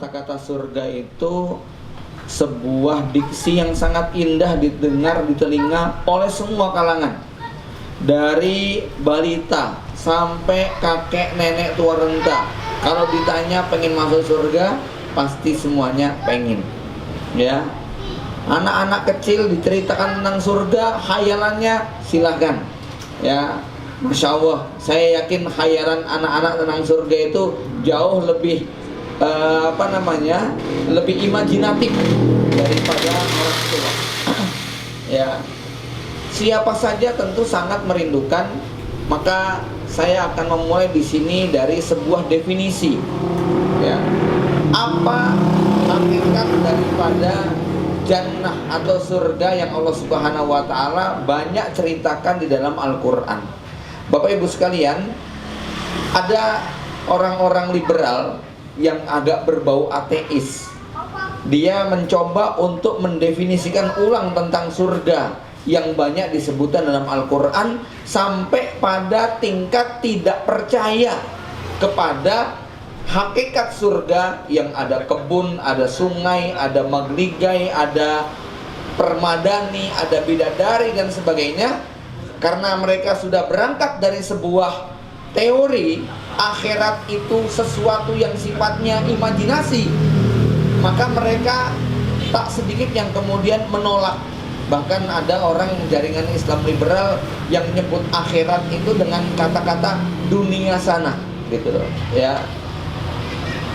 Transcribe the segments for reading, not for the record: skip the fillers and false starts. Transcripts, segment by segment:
kata-kata surga itu sebuah diksi yang sangat indah didengar di telinga oleh semua kalangan, dari balita sampai kakek nenek tua renta. Kalau ditanya pengen masuk surga, pasti semuanya pengen, ya. Anak-anak kecil diceritakan tentang surga, khayalannya silahkan, ya. Masya Allah, saya yakin khayalan anak-anak tentang surga itu jauh lebih lebih imajinatif daripada orang tua. Ya, siapa saja tentu sangat merindukan. Maka saya akan memulai di sini dari sebuah definisi. Ya, apa hakikat daripada jannah atau surga yang Allah Subhanahu wa Ta'ala banyak ceritakan di dalam Al-Quran. Bapak Ibu sekalian, ada orang-orang liberal yang agak berbau ateis. Dia mencoba untuk mendefinisikan ulang tentang surga yang banyak disebutkan dalam Al-Quran, sampai pada tingkat tidak percaya kepada hakikat surga yang ada kebun, ada sungai, ada magligai, ada permadani, ada bidadari dan sebagainya. Karena mereka sudah berangkat dari sebuah teori akhirat itu sesuatu yang sifatnya imajinasi, maka mereka tak sedikit yang kemudian menolak. Bahkan ada orang jaringan Islam liberal yang menyebut akhirat itu dengan kata-kata dunia sana, gitu loh, ya.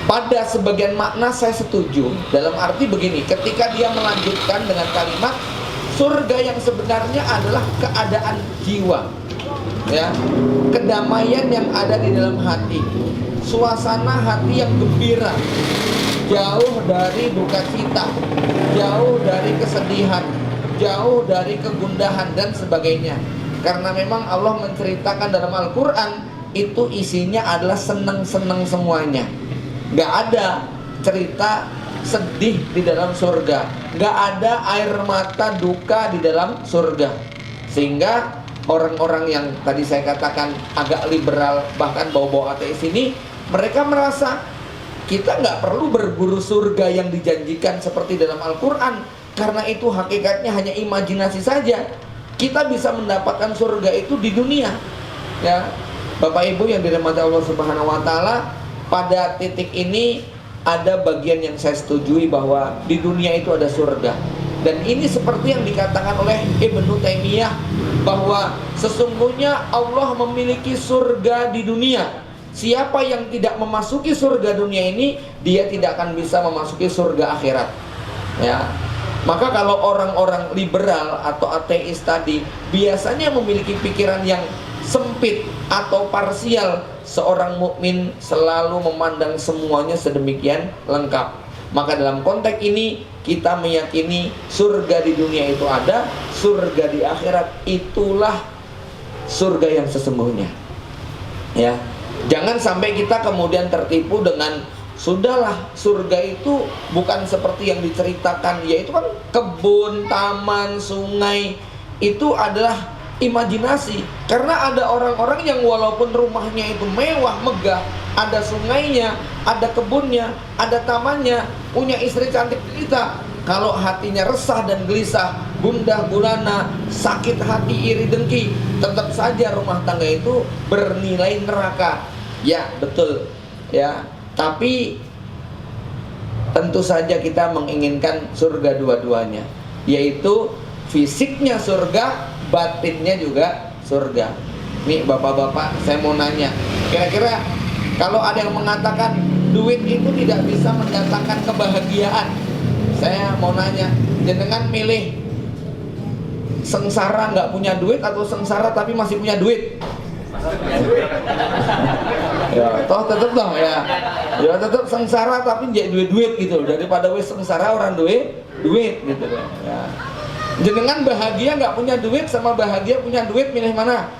Pada sebagian makna saya setuju, dalam arti begini, ketika dia melanjutkan dengan kalimat surga yang sebenarnya adalah keadaan jiwa, ya, kedamaian yang ada di dalam hati, suasana hati yang gembira, jauh dari duka cita, jauh dari kesedihan, jauh dari kegundahan dan sebagainya. Karena memang Allah menceritakan dalam Al-Quran itu isinya adalah senang-senang semuanya. Gak ada cerita sedih di dalam surga, gak ada air mata duka di dalam surga. Sehingga orang-orang yang tadi saya katakan agak liberal, bahkan bau-bau ateis ini, mereka merasa kita gak perlu berburu surga yang dijanjikan seperti dalam Al-Quran, karena itu hakikatnya hanya imajinasi saja. Kita bisa mendapatkan surga itu di dunia, ya. Bapak Ibu yang dirahmati Allah Subhanahu wa Ta'ala, pada titik ini ada bagian yang saya setujui bahwa di dunia itu ada surga. Dan ini seperti yang dikatakan oleh Ibnu Taimiyah, bahwa sesungguhnya Allah memiliki surga di dunia. Siapa yang tidak memasuki surga dunia ini, dia tidak akan bisa memasuki surga akhirat, ya. Maka kalau orang-orang liberal atau ateis tadi biasanya memiliki pikiran yang sempit atau parsial, seorang mukmin selalu memandang semuanya sedemikian lengkap. Maka dalam konteks ini kita meyakini surga di dunia itu ada, surga di akhirat itulah surga yang sesungguhnya, ya. Jangan sampai kita kemudian tertipu dengan sudahlah surga itu bukan seperti yang diceritakan, yaitu kan kebun, taman, sungai, itu adalah imajinasi. Karena ada orang-orang yang walaupun rumahnya itu mewah, megah, ada sungainya, ada kebunnya, ada tamannya, punya istri cantik jelita, kalau hatinya resah dan gelisah, gundah gulana, sakit hati, iri dengki, tetap saja rumah tangga itu bernilai neraka. Ya, betul, ya. Tapi tentu saja kita menginginkan surga dua-duanya, yaitu fisiknya surga, batinnya juga surga. Nih bapak-bapak, saya mau nanya, kira-kira kalau ada yang mengatakan duit itu tidak bisa mendatangkan kebahagiaan, saya mau nanya, jenengan milih sengsara nggak punya duit atau sengsara tapi masih punya duit? Ya, toh tetep dong, ya. Ya tetep sengsara tapi jadi duit gitu, daripada wis sengsara orang duit gitu loh, ya. Jenengan bahagia nggak punya duit sama bahagia punya duit, milih mana?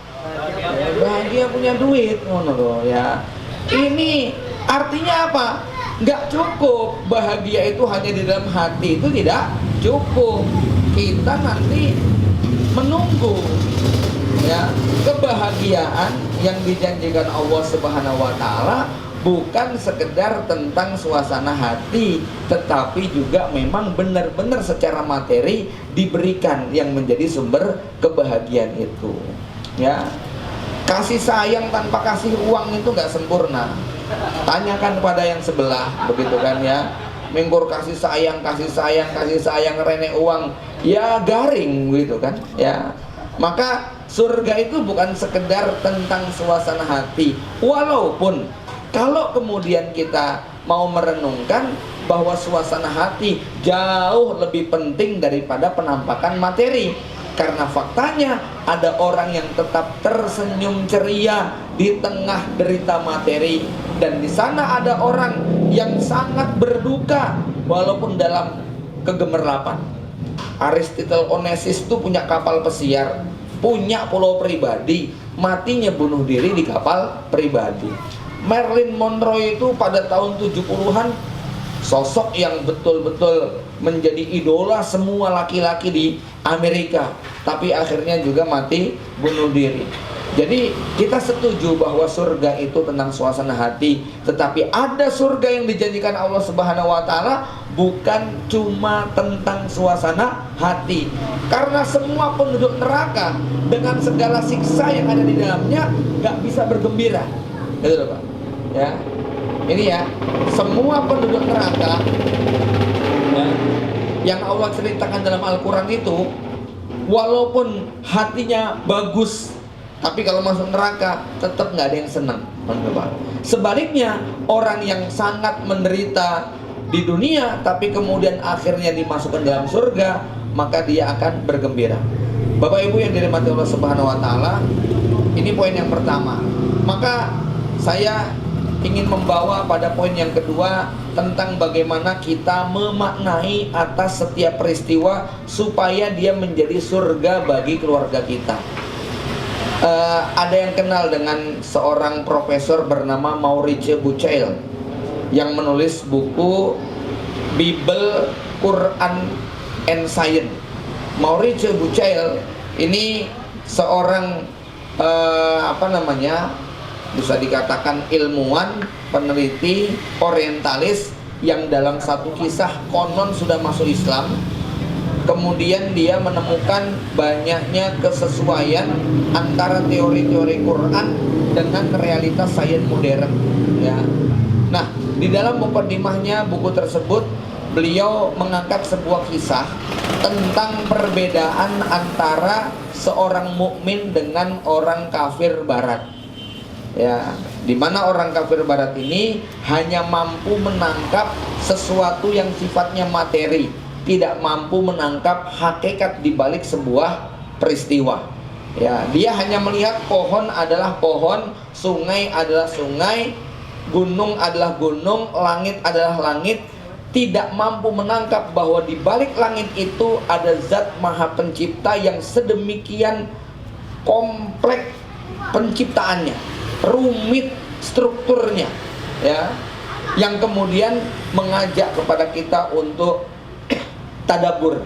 Bahagia punya duit, ngono loh, ya. Ini artinya apa? Nggak cukup bahagia itu hanya di dalam hati, itu tidak cukup. Kita nanti menunggu, ya, kebahagiaan yang dijanjikan Allah Subhanahu wa Ta'ala bukan sekedar tentang suasana hati, tetapi juga memang benar-benar secara materi diberikan yang menjadi sumber kebahagiaan itu. Ya, kasih sayang tanpa kasih uang itu nggak sempurna. Tanyakan pada yang sebelah, begitu kan ya. Mengkur kasih sayang, rene uang, ya garing gitu kan ya. Maka surga itu bukan sekedar tentang suasana hati. Walaupun kalau kemudian kita mau merenungkan bahwa suasana hati jauh lebih penting daripada penampakan materi. Karena faktanya ada orang yang tetap tersenyum ceria di tengah derita materi, dan di sana ada orang yang sangat berduka walaupun dalam kegemerlapan. Aristotle Onassis itu punya kapal pesiar, punya pulau pribadi, matinya bunuh diri di kapal pribadi. Marilyn Monroe itu pada tahun 70-an sosok yang betul-betul menjadi idola semua laki-laki di Amerika, tapi akhirnya juga mati bunuh diri. Jadi kita setuju bahwa surga itu tentang suasana hati, tetapi ada surga yang dijanjikan Allah Subhanahu wa taala bukan cuma tentang suasana hati. Karena semua penduduk neraka dengan segala siksa yang ada di dalamnya nggak bisa bergembira. Gitu loh Pak. Ya. Ini ya, semua penduduk neraka ya, yang Allah ceritakan dalam Al-Quran itu, walaupun hatinya bagus, tapi kalau masuk neraka tetap nggak ada yang senang. Sebaliknya, orang yang sangat menderita di dunia tapi kemudian akhirnya dimasukkan dalam surga, maka dia akan bergembira. Bapak Ibu yang dirahmati Allah Subhanahu wa taala, ini poin yang pertama. Maka saya ingin membawa pada poin yang kedua tentang bagaimana kita memaknai atas setiap peristiwa supaya dia menjadi surga bagi keluarga kita. Ada yang kenal dengan seorang profesor bernama Maurice Bucaille yang menulis buku Bible, Quran, and Science. Maurice Bucaille ini seorang bisa dikatakan ilmuwan, peneliti, orientalis yang dalam satu kisah konon sudah masuk Islam. Kemudian dia menemukan banyaknya kesesuaian antara teori-teori Quran dengan realitas sains modern ya. Nah, di dalam mukadimahnya buku tersebut beliau mengangkat sebuah kisah tentang perbedaan antara seorang mukmin dengan orang kafir barat. Ya, di mana orang kafir barat ini hanya mampu menangkap sesuatu yang sifatnya materi, tidak mampu menangkap hakikat di balik sebuah peristiwa. Ya, dia hanya melihat pohon adalah pohon, sungai adalah sungai, gunung adalah gunung, langit adalah langit, tidak mampu menangkap bahwa di balik langit itu ada zat maha pencipta yang sedemikian kompleks penciptaannya, rumit strukturnya ya, yang kemudian mengajak kepada kita untuk tadabbur.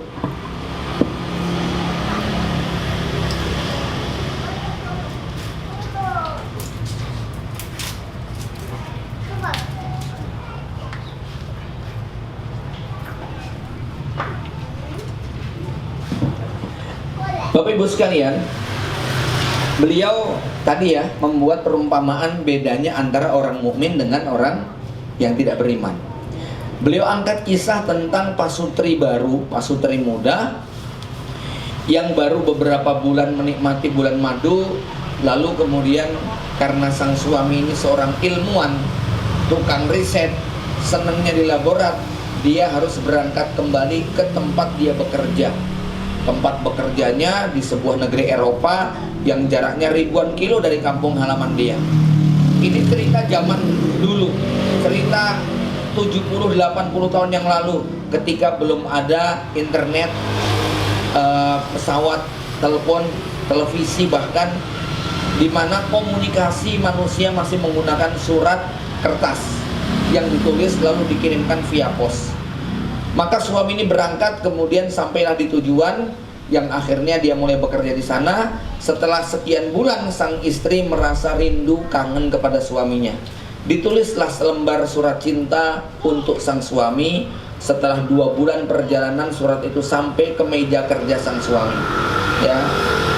Bapak Ibu sekalian, beliau tadi ya membuat perumpamaan bedanya antara orang mukmin dengan orang yang tidak beriman. Beliau angkat kisah tentang pasutri baru, pasutri muda yang baru beberapa bulan menikmati bulan madu, lalu kemudian karena sang suami ini seorang ilmuwan, tukang riset, senangnya di laborat, dia harus berangkat kembali ke tempat dia bekerja. Tempat bekerjanya di sebuah negeri Eropa yang jaraknya ribuan kilo dari kampung halaman dia. Ini cerita zaman dulu, cerita 70-80 tahun yang lalu, ketika belum ada internet, pesawat, telepon, televisi, bahkan di mana komunikasi manusia masih menggunakan surat kertas yang ditulis lalu dikirimkan via pos. Maka suami ini berangkat, kemudian sampailah di tujuan, yang akhirnya dia mulai bekerja di sana. Setelah sekian bulan sang istri merasa rindu, kangen kepada suaminya. Ditulislah selembar surat cinta untuk sang suami. Setelah 2 bulan perjalanan, surat itu sampai ke meja kerja sang suami. Ya,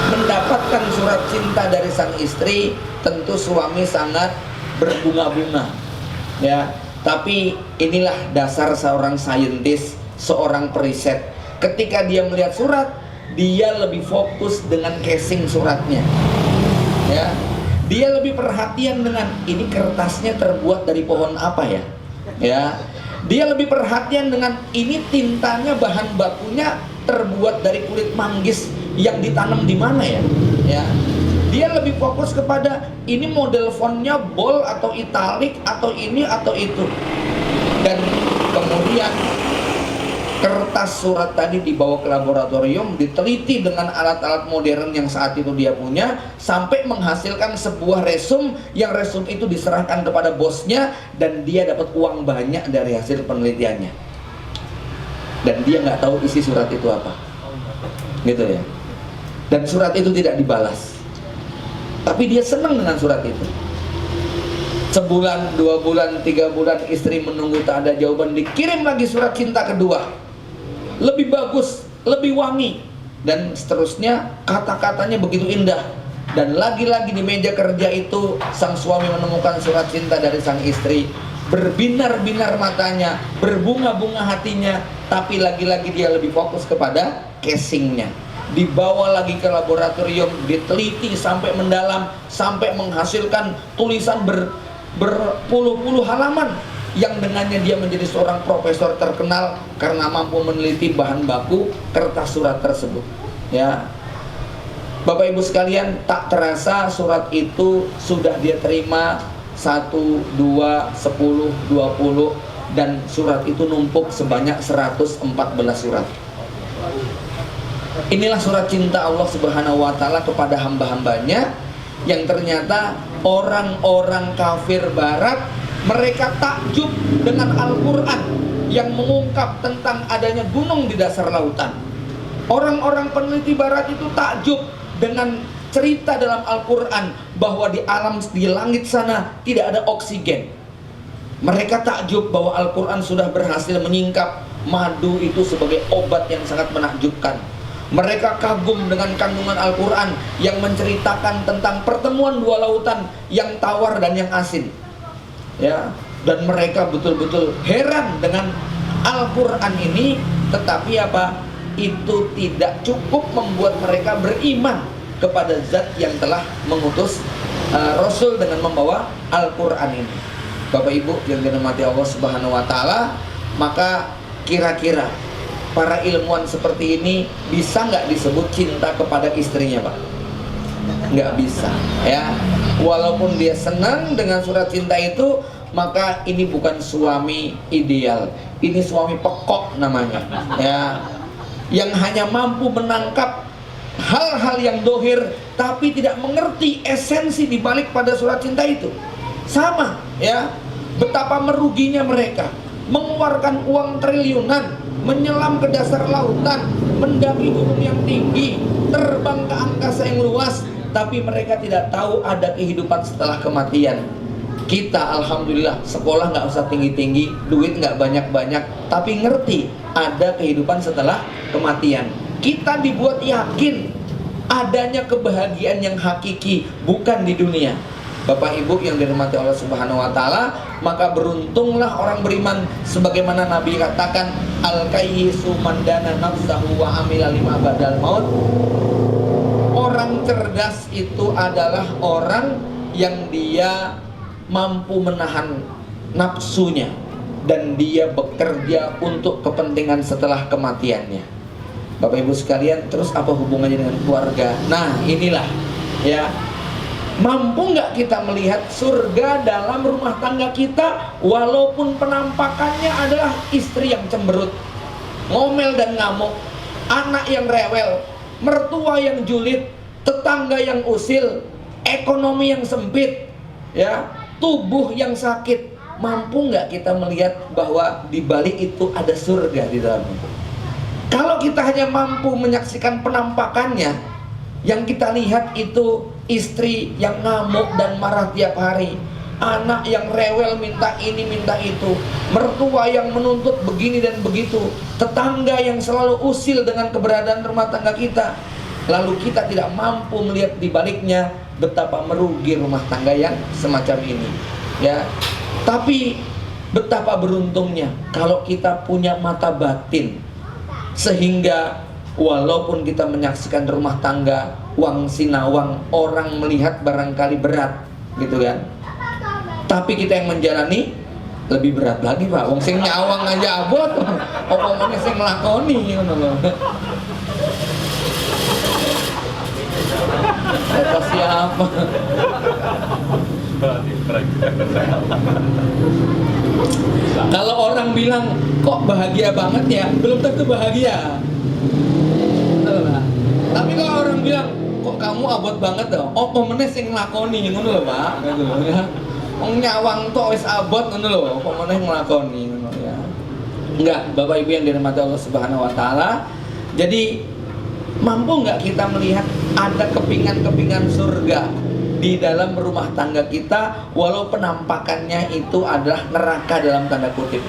mendapatkan surat cinta dari sang istri, tentu suami sangat berbunga-bunga. Ya, tapi inilah dasar seorang saintis, seorang periset. Ketika dia melihat surat, dia lebih fokus dengan casing suratnya. Ya, dia lebih perhatian dengan ini kertasnya terbuat dari pohon apa ya. Ya, dia lebih perhatian dengan ini tintanya, bahan bakunya terbuat dari kulit manggis yang ditanam di mana ya. Ya, dia lebih fokus kepada ini model fontnya bold atau italic atau ini atau itu. Dan kemudian kertas surat tadi dibawa ke laboratorium, diteliti dengan alat-alat modern yang saat itu dia punya, sampai menghasilkan sebuah resum, yang resum itu diserahkan kepada bosnya, dan dia dapat uang banyak dari hasil penelitiannya. Dan dia nggak tahu isi surat itu apa, gitu ya. Dan surat itu tidak dibalas, tapi dia senang dengan surat itu. Sebulan, 2 bulan, 3 bulan, istri menunggu tak ada jawaban, dikirim lagi surat cinta kedua, lebih bagus, lebih wangi, dan seterusnya. Kata-katanya begitu indah. Dan lagi-lagi di meja kerja itu, sang suami menemukan surat cinta dari sang istri. Berbinar-binar matanya, berbunga-bunga hatinya, tapi lagi-lagi dia lebih fokus kepada casingnya. Dibawa lagi ke laboratorium, diteliti sampai mendalam, sampai menghasilkan tulisan berpuluh-puluh halaman, yang dengannya dia menjadi seorang profesor terkenal karena mampu meneliti bahan baku kertas surat tersebut. Ya, Bapak Ibu sekalian, tak terasa surat itu sudah dia terima 1, 2, 10, 20, dan surat itu numpuk sebanyak 114 surat. Inilah surat cinta Allah Subhanahu wa Ta'ala kepada hamba-hambanya, yang ternyata orang-orang kafir barat, mereka takjub dengan Al-Quran yang mengungkap tentang adanya gunung di dasar lautan. Orang-orang peneliti barat itu takjub dengan cerita dalam Al-Quran bahwa di alam, di langit sana tidak ada oksigen. Mereka takjub bahwa Al-Quran sudah berhasil menyingkap madu itu sebagai obat yang sangat menakjubkan. Mereka kagum dengan kandungan Al-Quran yang menceritakan tentang pertemuan 2 lautan yang tawar dan yang asin. Ya, dan mereka betul-betul heran dengan Al-Quran ini. Tetapi apa? Itu tidak cukup membuat mereka beriman kepada zat yang telah mengutus Rasul dengan membawa Al-Quran ini. Bapak Ibu yang dirahmati Allah Subhanahu wa Ta'ala, maka kira-kira para ilmuwan seperti ini bisa nggak disebut cinta kepada istrinya, Pak? Nggak bisa, ya. Walaupun dia senang dengan surat cinta itu, maka ini bukan suami ideal. Ini suami pekok namanya, ya, yang hanya mampu menangkap hal-hal yang dohir, tapi tidak mengerti esensi dibalik pada surat cinta itu. Sama, ya, betapa meruginya mereka mengeluarkan uang triliunan, menyelam ke dasar lautan, mendaki gunung yang tinggi, terbang ke angkasa yang luas, tapi mereka tidak tahu ada kehidupan setelah kematian. Kita alhamdulillah sekolah nggak usah tinggi-tinggi, duit nggak banyak-banyak, tapi ngerti ada kehidupan setelah kematian. Kita dibuat yakin adanya kebahagiaan yang hakiki, bukan di dunia. Bapak Ibu yang dirahmati Allah Subhanahu wa Ta'ala, maka beruntunglah orang beriman, sebagaimana Nabi katakan, al-kayyisu mandana nafsahu wa amila lima badal maut. Orang cerdas itu adalah orang yang dia mampu menahan nafsunya dan dia bekerja untuk kepentingan setelah kematiannya. Bapak Ibu sekalian, terus apa hubungannya dengan keluarga? Nah, inilah, ya, mampu nggak kita melihat surga dalam rumah tangga kita, walaupun penampakannya adalah istri yang cemberut, ngomel dan ngamuk, anak yang rewel, mertua yang julid, tetangga yang usil, ekonomi yang sempit, ya, tubuh yang sakit. Mampu nggak kita melihat bahwa di balik itu ada surga di dalamnya? Kalau kita hanya mampu menyaksikan penampakannya, yang kita lihat itu istri yang ngamuk dan marah tiap hari, anak yang rewel minta ini minta itu, mertua yang menuntut begini dan begitu, tetangga yang selalu usil dengan keberadaan rumah tangga kita, lalu kita tidak mampu melihat di baliknya betapa merugi rumah tangga yang semacam ini, ya. Tapi betapa beruntungnya kalau kita punya mata batin, sehingga walaupun kita menyaksikan rumah tangga wang sinawang, orang melihat barangkali berat gitu kan, tapi kita yang menjalani lebih berat lagi Pak. Wong sing nyawang aja abot, apa sing nglakoni ngono lho. Kata siapa? Kalau orang bilang kok bahagia banget ya, belum tentu bahagia. Tapi kalau orang bilang kok kamu abot banget loh, apa meneh sing nglakoni ngono lho Pak, gitu loh ya. Wong nyawang tok wis abot ngono lho, apa meneh nglakoni ngono ya. Enggak, Bapak Ibu yang dirahmati Allah Subhanahu wa taala. Jadi mampu nggak kita melihat ada kepingan-kepingan surga di dalam rumah tangga kita, walau penampakannya itu adalah neraka dalam tanda kutip.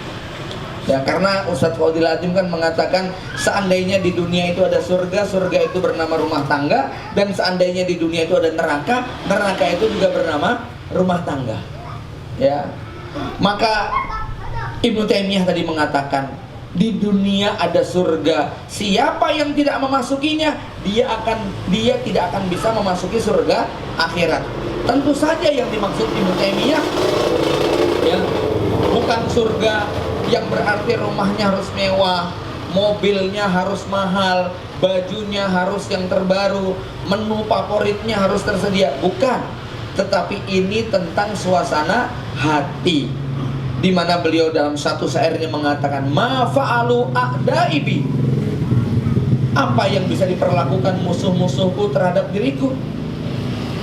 Ya, karena Ustadz Fadil Azim kan mengatakan seandainya di dunia itu ada surga, surga itu bernama rumah tangga, dan seandainya di dunia itu ada neraka, neraka itu juga bernama rumah tangga. Ya, maka Ibnu Taimiyah tadi mengatakan di dunia ada surga, siapa yang tidak memasukinya, dia tidak akan bisa memasuki surga akhirat. Tentu saja yang dimaksud Ibnu Taimiyah ya, bukan surga yang berarti rumahnya harus mewah, mobilnya harus mahal, bajunya harus yang terbaru, menu favoritnya harus tersedia, bukan. Tetapi ini tentang suasana hati, di mana beliau dalam satu syairnya mengatakan, ma fa'alu a'daibi, apa yang bisa diperlakukan musuh-musuhku terhadap diriku.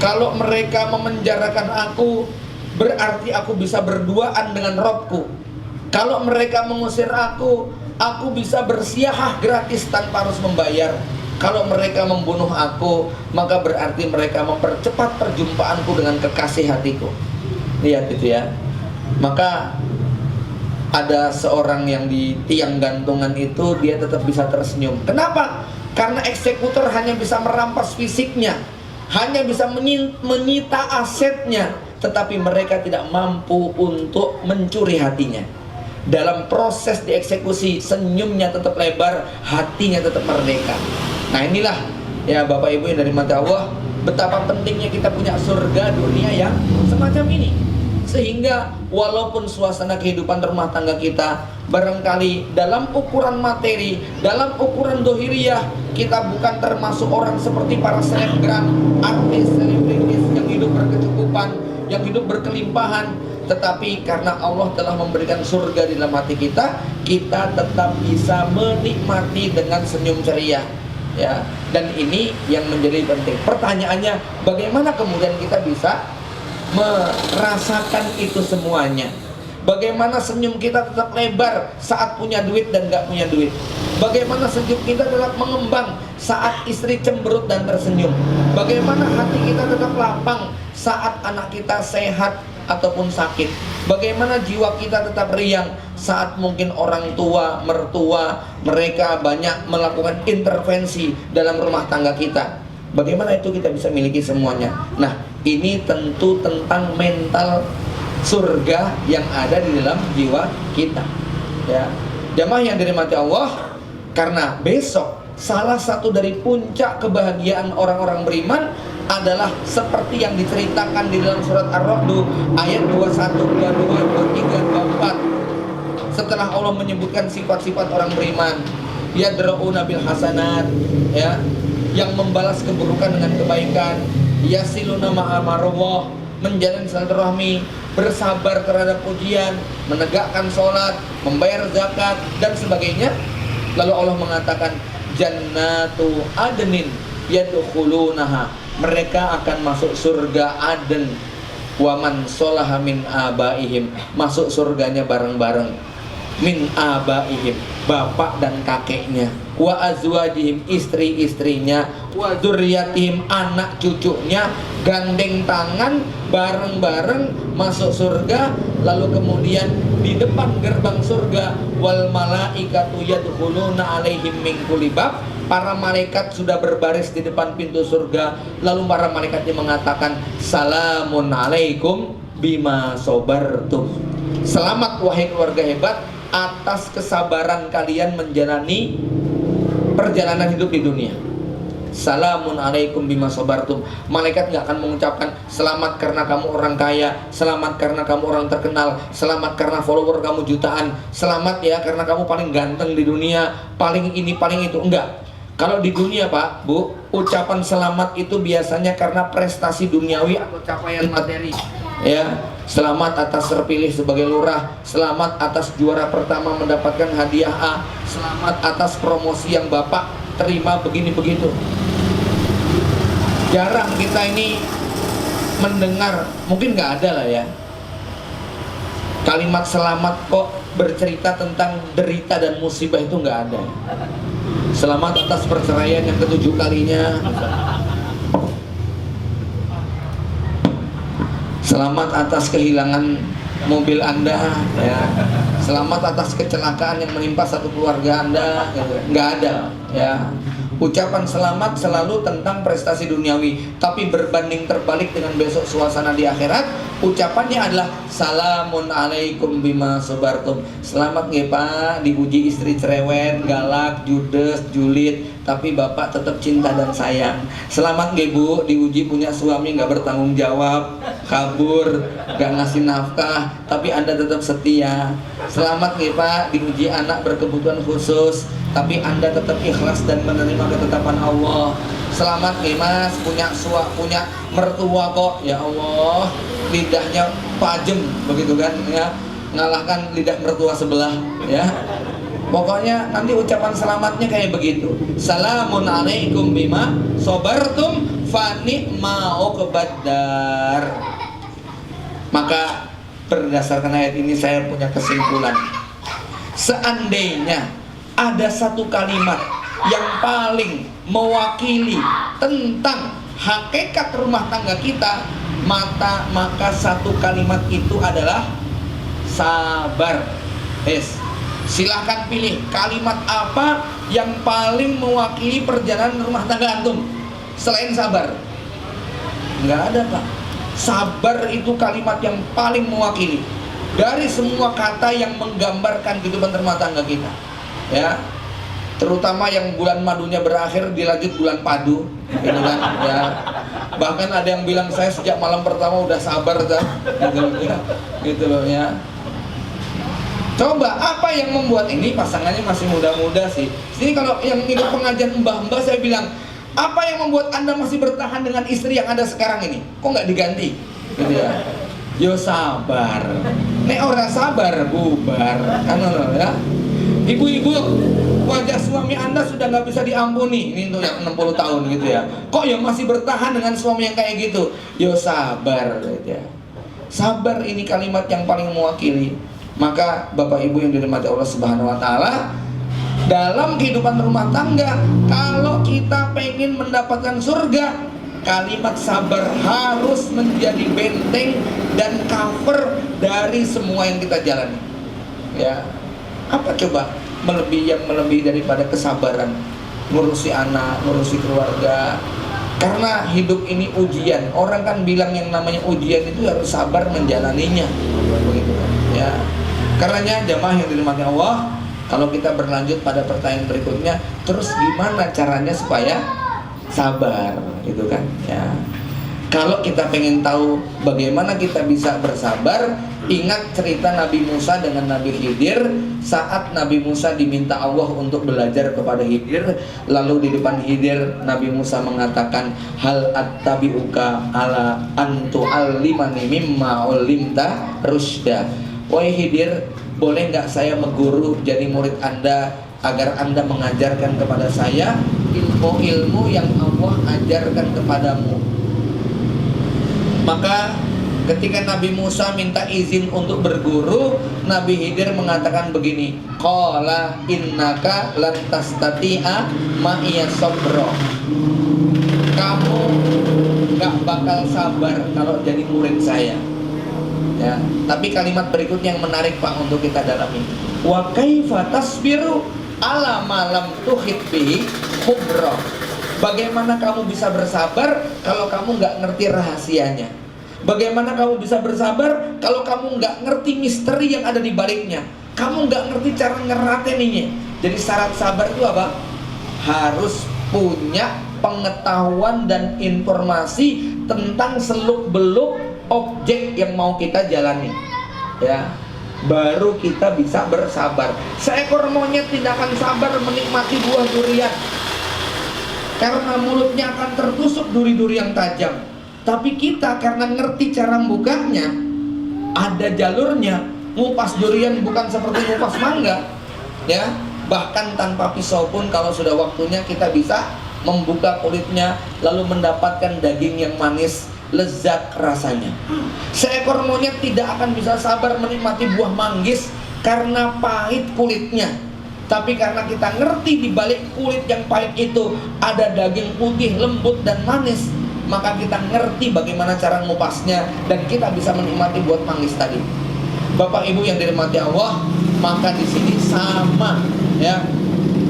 Kalau mereka memenjarakan aku, berarti aku bisa berduaan dengan Robku. Kalau mereka mengusir aku bisa bersiahah gratis tanpa harus membayar. Kalau mereka membunuh aku, maka berarti mereka mempercepat perjumpaanku dengan kekasih hatiku. Lihat itu ya. Maka ada seorang yang di tiang gantungan itu, dia tetap bisa tersenyum. Kenapa? Karena eksekutor hanya bisa merampas fisiknya, hanya bisa menyita asetnya, tetapi mereka tidak mampu untuk mencuri hatinya. Dalam proses dieksekusi, senyumnya tetap lebar, hatinya tetap merdeka. Nah inilah ya Bapak Ibu yang dari mata Allah, betapa pentingnya kita punya surga dunia yang semacam ini. Sehingga walaupun suasana kehidupan rumah tangga kita barangkali dalam ukuran materi, dalam ukuran dohiriyah, kita bukan termasuk orang seperti para selebgram, artis, selebritis yang hidup berkecukupan, yang hidup berkelimpahan, tetapi karena Allah telah memberikan surga di dalam hati kita, kita tetap bisa menikmati dengan senyum ceria ya. Dan ini yang menjadi penting. Pertanyaannya, bagaimana kemudian kita bisa merasakan itu semuanya? Bagaimana senyum kita tetap lebar saat punya duit dan gak punya duit? Bagaimana senyum kita tetap mengembang saat istri cemberut dan tersenyum? Bagaimana hati kita tetap lapang saat anak kita sehat ataupun sakit? Bagaimana jiwa kita tetap riang saat mungkin orang tua, mertua, mereka banyak melakukan intervensi dalam rumah tangga kita? Bagaimana itu kita bisa miliki semuanya? Nah, ini tentu tentang mental surga yang ada di dalam jiwa kita ya. Jamaah yang dirahmati Allah, karena besok salah satu dari puncak kebahagiaan orang-orang beriman adalah seperti yang diceritakan di dalam surat Ar-Ra'd ayat 21, 22, 23, 24. Setelah Allah menyebutkan sifat-sifat orang beriman, yadra'una bil hasanat ya, yang membalas keburukan dengan kebaikan, yasiluna ma'amarullah, menjalin silaturahmi, bersabar terhadap ujian, menegakkan sholat, membayar zakat dan sebagainya. Lalu Allah mengatakan, jannatu adnin yadkhulunaha, mereka akan masuk surga Aden, waman sholaha min abaihim, masuk surganya bareng-bareng, min abaihim, bapak dan kakeknya, wa azwajihim, istri-istrinya, wa dzurriyyatihim, anak cucunya, gandeng tangan bareng-bareng masuk surga. Lalu kemudian di depan gerbang surga, wal malaikatu yadkhuluna alaihim min kulli bab, para malaikat sudah berbaris di depan pintu surga. Lalu para malaikatnya mengatakan, salamun alaikum bima sobartum. Selamat wahai keluarga hebat atas kesabaran kalian menjalani perjalanan hidup di dunia. Salamun alaikum bima sobartum. Malaikat gak akan mengucapkan selamat karena kamu orang kaya, selamat karena kamu orang terkenal, selamat karena follower kamu jutaan, selamat ya karena kamu paling ganteng di dunia, paling ini paling itu. Enggak. Kalau di dunia Pak, Bu, ucapan selamat itu biasanya karena prestasi duniawi atau capaian materi. Ya, selamat atas terpilih sebagai lurah, selamat atas juara pertama mendapatkan hadiah A, selamat atas promosi yang Bapak terima begini begitu. Jarang kita ini mendengar, mungkin nggak ada lah ya, kalimat selamat kok bercerita tentang derita dan musibah, itu nggak ada. Selamat atas perceraian yang ke-7 kalinya. Selamat atas kehilangan mobil Anda, ya. Selamat atas kecelakaan yang menimpa satu keluarga Anda, gitu. Nggak ada, ya. Ucapan selamat selalu tentang prestasi duniawi, tapi berbanding terbalik dengan besok suasana di akhirat, ucapannya adalah salamun alaikum bima sobartum. Selamat nggih Pak, diuji istri cerewet, galak, judes, julid, tapi Bapak tetap cinta dan sayang. Selamat nggih Bu, diuji punya suami nggak bertanggung jawab, kabur, nggak ngasih nafkah, tapi Anda tetap setia. Selamat nggih Pak, diuji anak berkebutuhan khusus, tapi Anda tetap ikhlas dan menerima ketetapan Allah. Selamat nih Mas, punya mertua kok, ya Allah, lidahnya pajem begitu kan, ya, ngalahkan lidah mertua sebelah, ya. Pokoknya nanti ucapan selamatnya kayak begitu. Salamun alaikum bima sobartum fani'ma uqbaddar. Maka berdasarkan ayat ini saya punya kesimpulan. Seandainya ada satu kalimat yang paling mewakili tentang hakikat rumah tangga kita, maka satu kalimat itu adalah sabar. Silahkan pilih kalimat apa yang paling mewakili perjalanan rumah tangga antum selain sabar. Nggak ada Pak. Sabar itu kalimat yang paling mewakili dari semua kata yang menggambarkan kehidupan rumah tangga kita, ya. Terutama yang bulan madunya berakhir dilanjut bulan padu, gitu kan, ya. Bahkan ada yang bilang saya sejak malam pertama udah sabar dah, gitu loh, ya. Coba apa yang membuat ini, pasangannya masih muda-muda sih. Ini kalau yang ikut pengajian mbah-mbah saya bilang, apa yang membuat Anda masih bertahan dengan istri yang ada sekarang ini? Kok nggak diganti? Gitu ya. Yo sabar. Nek ora sabar bubar, kan ya. Ibu-ibu, wajah suami Anda sudah nggak bisa diampuni. Ini untuk yang 60 tahun gitu ya. Kok ya masih bertahan dengan suami yang kayak gitu? Yo sabar, gitu ya. Sabar ini kalimat yang paling mewakili. Maka Bapak Ibu yang dirahmati Allah Subhanahu wa taala, dalam kehidupan rumah tangga, kalau kita pengen mendapatkan surga, kalimat sabar harus menjadi benteng dan cover dari semua yang kita jalani. Ya. Apa coba yang melebihi daripada kesabaran ngurusi anak, ngurusi keluarga? Karena hidup ini ujian. Orang kan bilang yang namanya ujian itu harus sabar menjalaninya. Begitu kan? Ya. Karenanya jamaah yang dirahmati Allah, kalau kita berlanjut pada pertanyaan berikutnya, terus gimana caranya supaya sabar, gitu kan? Ya. Kalau kita pengen tahu bagaimana kita bisa bersabar, ingat cerita Nabi Musa dengan Nabi Khidir. Saat Nabi Musa diminta Allah untuk belajar kepada Khidir, lalu di depan Khidir Nabi Musa mengatakan, hal attabi'uka ala antu allimani mimma ulimta rusda. Wahai Khidir, boleh nggak saya mengguru jadi murid Anda agar Anda mengajarkan kepada saya ilmu-ilmu yang Allah ajarkan kepadamu? Maka ketika Nabi Musa minta izin untuk berguru, Nabi Khidir mengatakan begini, qala innaka lan tastati'a ma'iya sabra. Kamu nggak bakal sabar kalau jadi murid saya. Ya, tapi kalimat berikutnya yang menarik Pak untuk kita dalami. Wa kaifa tasbiru ala malam tuhit bihi khubra. Bagaimana kamu bisa bersabar kalau kamu nggak ngerti rahasianya? Bagaimana kamu bisa bersabar kalau kamu nggak ngerti misteri yang ada di baliknya? Kamu nggak ngerti cara ngerateninya. Jadi syarat sabar itu apa? Harus punya pengetahuan dan informasi tentang seluk-beluk objek yang mau kita jalani. Ya, baru kita bisa bersabar. Seekor monyet tidak akan sabar menikmati buah durian, karena mulutnya akan tertusuk duri-duri yang tajam. Tapi kita karena ngerti cara membukanya, ada jalurnya. Ngupas durian bukan seperti ngupas mangga, ya. Bahkan tanpa pisau pun kalau sudah waktunya kita bisa membuka kulitnya, lalu mendapatkan daging yang manis, lezat rasanya. Seekor monyet tidak akan bisa sabar menikmati buah manggis karena pahit kulitnya. Tapi karena kita ngerti di balik kulit yang pahit itu ada daging putih, lembut dan manis, maka kita ngerti bagaimana cara ngupasnya dan kita bisa menikmati buah manggis tadi. Bapak Ibu yang dirahmati Allah, maka di sini sama, ya.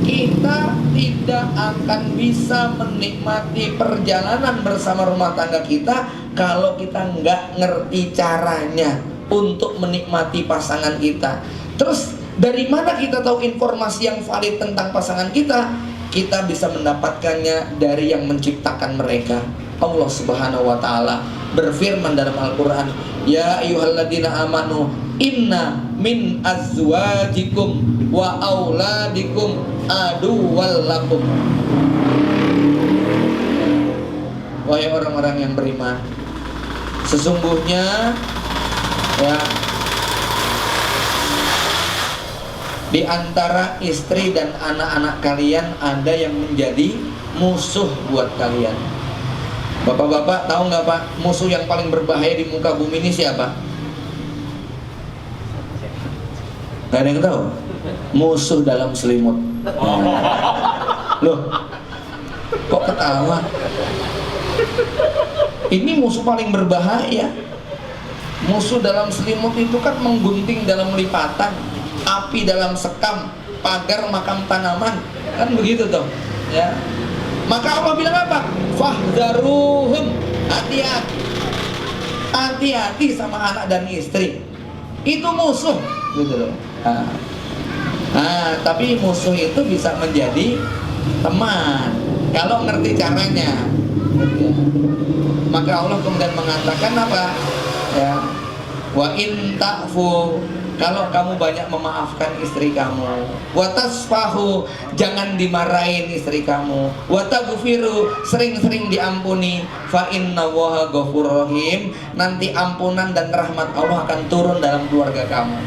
Kita tidak akan bisa menikmati perjalanan bersama rumah tangga kita kalau kita nggak ngerti caranya untuk menikmati pasangan kita. Terus dari mana kita tahu informasi yang valid tentang pasangan kita? Kita bisa mendapatkannya dari yang menciptakan mereka. Allah Subhanahu wa taala berfirman dalam Al-Qur'an, "Ya ayyuhalladzina amanu inna min azwajikum wa auladikum aduwwal lakum." Wahai orang-orang yang beriman, sesungguhnya ya di antara istri dan anak-anak kalian ada yang menjadi musuh buat kalian. Bapak-bapak tahu nggak Pak, musuh yang paling berbahaya di muka bumi ini siapa? Gak ada yang tahu? Musuh dalam selimut. Loh, kok ketawa? Ini musuh paling berbahaya. Musuh dalam selimut itu kan menggunting dalam lipatan, api dalam sekam, pagar makam tanaman, kan begitu toh, ya. Maka Allah bilang apa? Fahdharuhum, hati-hati, hati-hati sama anak dan istri. Itu musuh, gitu loh. Tapi musuh itu bisa menjadi teman kalau ngerti caranya. Maka Allah kemudian mengatakan apa? Ya, wa in ta'fu, kalau kamu banyak memaafkan istri kamu, wa tasfahu, jangan dimarahin istri kamu, wa taghfiru, sering-sering diampuni, fa innallaha ghafurur rahim, nanti ampunan dan rahmat Allah akan turun dalam keluarga kamu.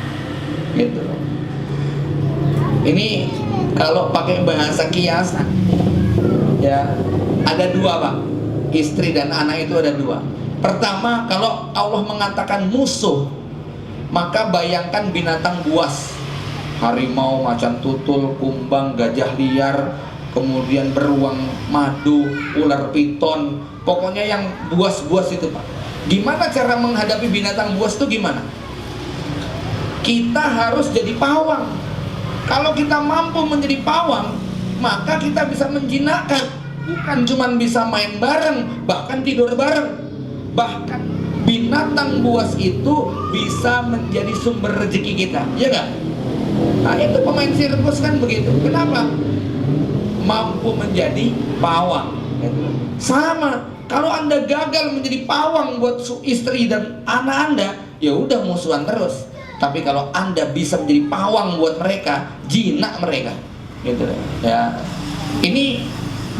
Gitu. Ini kalau pakai bahasa kiasan, ya ada dua Pak, istri dan anak itu ada dua. Pertama, kalau Allah mengatakan musuh, maka bayangkan binatang buas, harimau, macan tutul, kumbang, gajah liar, kemudian beruang madu, ular piton, pokoknya yang buas-buas itu Pak. Gimana cara menghadapi binatang buas itu gimana? Kita harus jadi pawang. Kalau kita mampu menjadi pawang, maka kita bisa menjinakkan. Bukan cuma bisa main bareng, bahkan tidur bareng. Bahkan binatang buas itu bisa menjadi sumber rezeki kita, ya nggak? Nah itu pemain sirkus kan begitu. Kenapa? Mampu menjadi pawang. Sama, kalau Anda gagal menjadi pawang buat istri dan anak Anda, ya udah musuhan terus. Tapi kalau Anda bisa menjadi pawang buat mereka, jinak mereka, gitu ya. Ini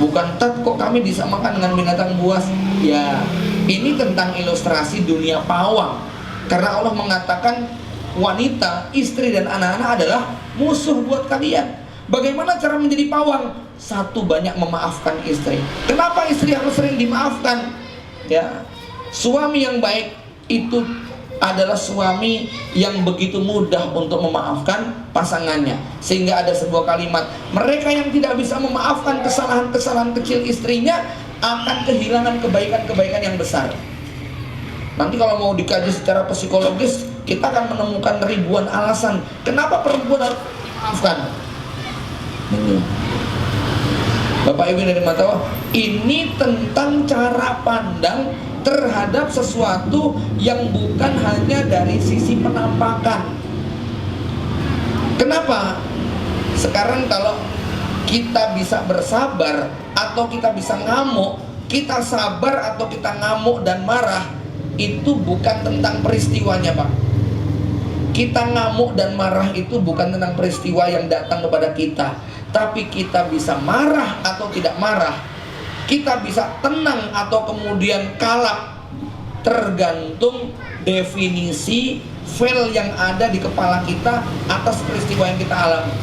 bukan kok kami disamakan dengan binatang buas. Ya, ini tentang ilustrasi dunia pawang. Karena Allah mengatakan wanita, istri dan anak-anak adalah musuh buat kalian. Bagaimana cara menjadi pawang? Satu, banyak memaafkan istri. Kenapa istri harus sering dimaafkan? Ya, suami yang baik itu adalah suami yang begitu mudah untuk memaafkan pasangannya. Sehingga ada sebuah kalimat, mereka yang tidak bisa memaafkan kesalahan-kesalahan kecil istrinya, akan kehilangan kebaikan-kebaikan yang besar. Nanti kalau mau dikaji secara psikologis, kita akan menemukan ribuan alasan kenapa perempuan harus dimaafkan. Bapak Ibu dari mata, ini tentang cara pandang terhadap sesuatu yang bukan hanya dari sisi penampakan. Kenapa? Sekarang kalau kita bisa bersabar atau kita bisa ngamuk, kita sabar atau kita ngamuk dan marah, itu bukan tentang peristiwanya, Pak. Kita ngamuk dan marah itu bukan tentang peristiwa yang datang kepada kita, tapi kita bisa marah atau tidak marah, kita bisa tenang atau kemudian kalap, tergantung definisi file yang ada di kepala kita atas peristiwa yang kita alami.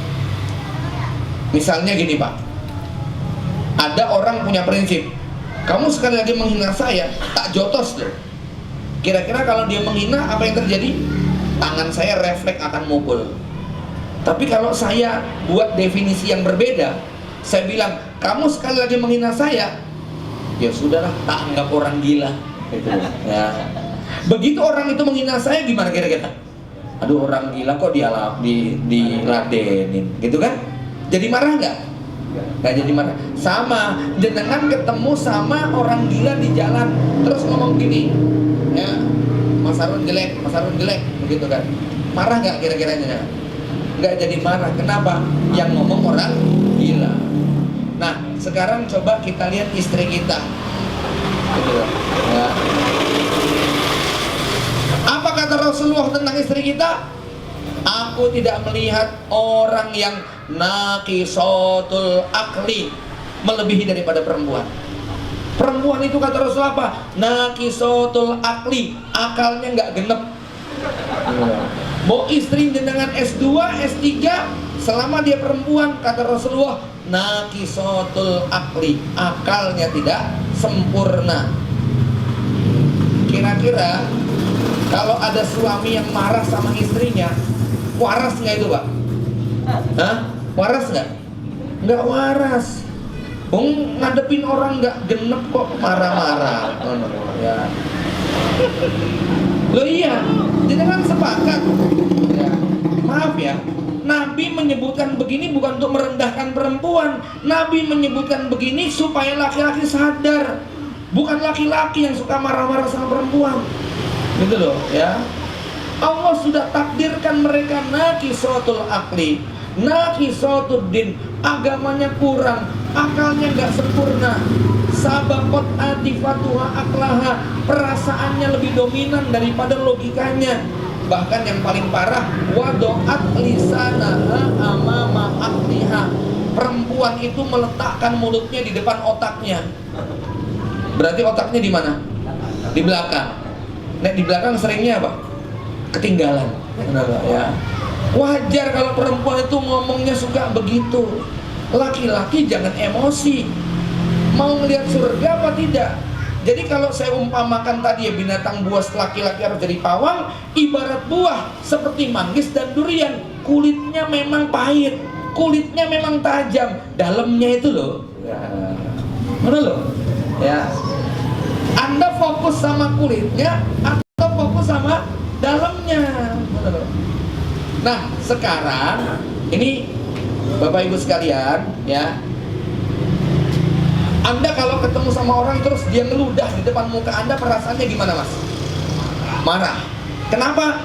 Misalnya gini, Pak, ada orang punya prinsip, kamu sekali lagi menghina saya, tak jotos loh. Kira-kira kalau dia menghina, apa yang terjadi? Tangan saya refleks akan mukul. Tapi kalau saya buat definisi yang berbeda, saya bilang, kamu sekali lagi menghina saya, ya sudahlah, tak anggap orang gila. Gitu. Ya. Begitu orang itu menghina saya, gimana kira-kira? Aduh, orang gila kok diladenin, gitu kan? Jadi marah nggak? Nggak jadi marah. Sama, jenengan ketemu sama orang gila di jalan, terus ngomong gini, ya, Mas Harun jelek, begitu kan? Marah nggak kira-kira? Nggak jadi marah. Kenapa? Yang ngomong orang gila. Nah, sekarang coba kita lihat istri kita. Gitu, ya. Apa kata Rasulullah tentang istri kita? Aku tidak melihat orang yang naqisatul akli, melebihi daripada perempuan. Perempuan itu kata Rasulullah apa? Naqisatul akli, akalnya nggak genep. Mau istri dengan S2, S3, selama dia perempuan, kata Rasulullah, naqisatul akli, akalnya tidak sempurna. Kira-kira kalau ada suami yang marah sama istrinya, waras nggak itu, Pak? Hah? Waras nggak? Nggak waras. Ngadepin orang nggak genep kok marah-marah. Ya. Loh iya, jangan sepakat. Ya. Maaf ya, Nabi menyebutkan begini bukan untuk merendahkan perempuan. Nabi menyebutkan begini supaya laki-laki sadar, bukan laki-laki yang suka marah-marah sama perempuan. Gitu loh, ya. Allah sudah takdirkan mereka naqisatul akli, naqisatud din, agamanya kurang, akalnya nggak sempurna. Sabaqat atifatuha aklaha, perasaannya lebih dominan daripada logikanya. Bahkan yang paling parah, wadoat lisanaha amama akliha, perempuan itu meletakkan mulutnya di depan otaknya. Berarti otaknya di mana? Di belakang. Nah, di belakang seringnya apa? Ketinggalan. Ya. Wajar kalau perempuan itu ngomongnya suka begitu. Laki-laki jangan emosi. Mau ngelihat surga apa tidak? Jadi kalau saya umpamakan tadi ya, binatang buas laki-laki harus jadi pawang, ibarat buah seperti manggis dan durian, kulitnya memang pahit, kulitnya memang tajam, dalamnya itu loh. Ya. Mana loh? Ya. Anda fokus sama kulitnya atau fokus sama dalamnya? Nah, sekarang ini Bapak Ibu sekalian, ya. Anda kalau ketemu sama orang terus dia ngeludah di depan muka Anda, perasaannya gimana, Mas? Marah. Kenapa?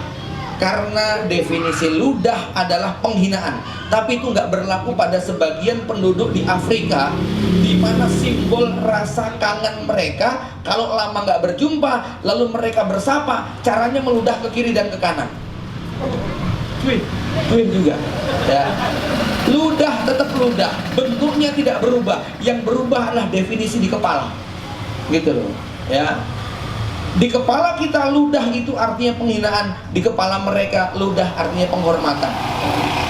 Karena definisi ludah adalah penghinaan. Tapi itu nggak berlaku pada sebagian penduduk di Afrika, di mana simbol rasa kangen mereka kalau lama nggak berjumpa, lalu mereka bersapa, caranya meludah ke kiri dan ke kanan. Twin juga. Ya. Ludah tetap ludah, bentuknya tidak berubah. Yang berubah adalah definisi di kepala. Gitu loh. Ya. Di kepala kita ludah itu artinya penghinaan, di kepala mereka ludah artinya penghormatan.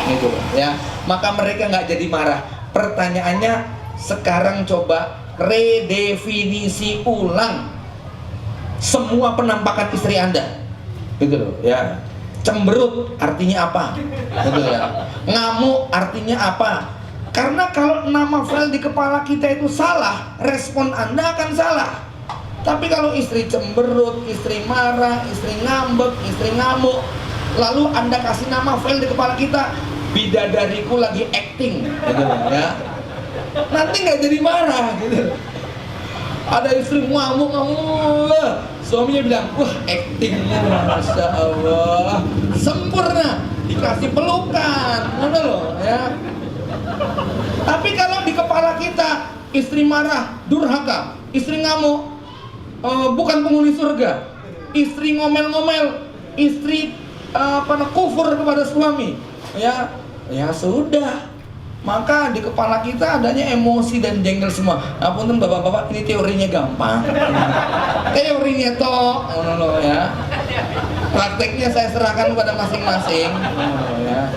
Gitu loh, ya. Maka mereka nggak jadi marah. Pertanyaannya sekarang coba redefinisi ulang semua penampakan istri Anda. Gitu loh, ya. Cemberut artinya apa? Gitu ya. Ngamuk artinya apa? Karena kalau nama file di kepala kita itu salah, respon Anda akan salah. Tapi kalau istri cemberut, istri marah, istri ngambek, istri ngamuk, lalu Anda kasih nama file di kepala kita, bidadariku lagi acting, gitu ya. Nanti nggak jadi marah, gitu. Ada istri ngamuk, suaminya bilang, wah acting, masya Allah, sempurna, dikasih pelukan, mana loh, ya. Tapi kalau di kepala kita, istri marah, durhaka, istri ngamuk, bukan penghuni surga, istri ngomel-ngomel, istri kufur kepada suami, ya sudah. Maka di kepala kita adanya emosi dan jengkel semua. Apunten bapak-bapak, ini teorinya gampang. Teorinya toh, ya. Prakteknya saya serahkan kepada masing-masing, ya.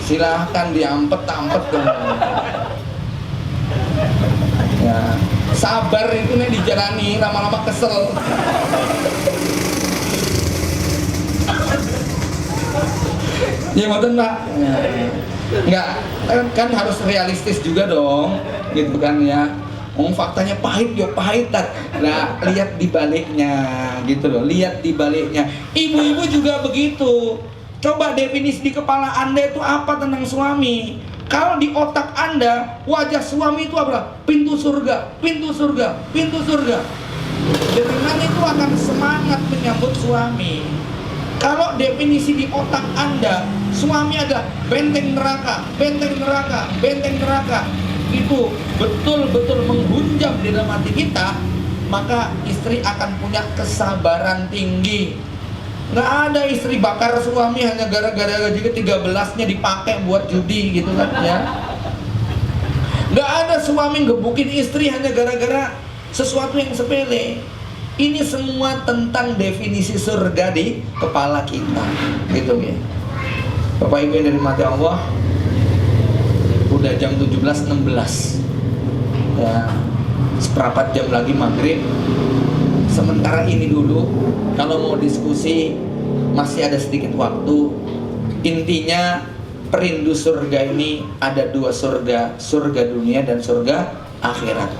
Silahkan diampet-ampet dong. Ya, sabar itu nih dijalani, lama-lama kesel. Ya betul Pak. Enggak, kan harus realistis juga dong, gitu kan ya. Faktanya pahit, yo pahit tak. Nah, lihat di baliknya, gitu loh. Lihat di baliknya. Ibu-ibu juga begitu. Coba definisi di kepala Anda itu apa tentang suami. Kalau di otak Anda, wajah suami itu apa? Pintu surga, pintu surga, pintu surga. Dengan itu akan semangat menyambut suami. Kalau definisi di otak Anda, suami ada benteng neraka, benteng neraka, benteng neraka, itu betul-betul menghunjam di dalam hati kita, maka istri akan punya kesabaran tinggi. Nggak ada istri bakar suami hanya gara-gara gaji ke-13-nya dipakai buat judi, gitu kan ya. Nggak ada suami gebukin istri hanya gara-gara sesuatu yang sepele. Ini semua tentang definisi surga di kepala kita, gitu ya. Bapak Ibu yang dirahmati Allah, udah jam 17.16 ya, seperempat jam lagi maghrib. Sementara ini dulu, kalau mau diskusi masih ada sedikit waktu. Intinya perindu surga ini ada dua surga, surga dunia dan surga akhirat.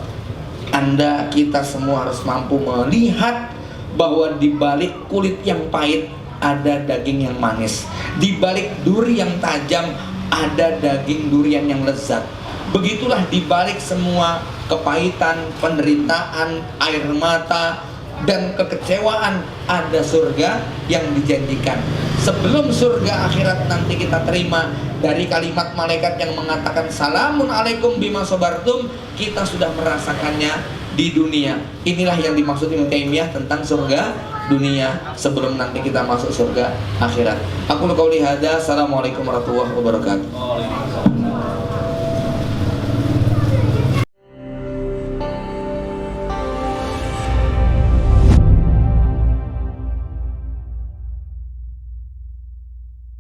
Anda, kita semua harus mampu melihat bahwa di balik kulit yang pahit ada daging yang manis. Di balik duri yang tajam ada daging durian yang lezat. Begitulah di balik semua kepahitan, penderitaan, air mata, dan kekecewaan ada surga yang dijanjikan. Sebelum surga akhirat nanti kita terima dari kalimat malaikat yang mengatakan salamun alaikum bima sabartum, kita sudah merasakannya di dunia. Inilah yang dimaksud Ibnu Taimiyah tentang surga dunia sebelum nanti kita masuk surga akhirat. Aku qauli hadza, assalamualaikum warahmatullahi wabarakatuh.